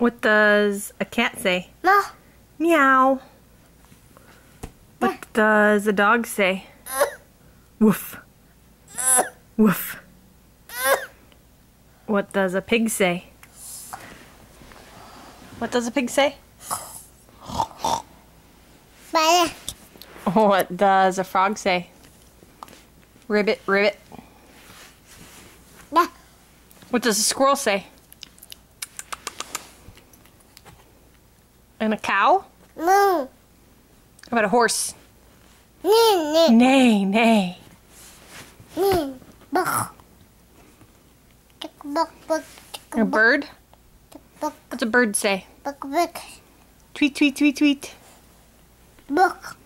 What does a cat say? No. Meow. What does a dog say? Woof. Woof. What does a pig say? What does a pig say? Bye. What does a frog say? Ribbit, ribbit. No. What does a squirrel say? And a cow? No. How about a horse? Nee, Neigh, neigh. nee. Buck. Tick, buck, buck. Tick, A buck, bird? tick, buck, What's a bird say? buck, buck. Tweet, tweet, tweet, tweet. Buck.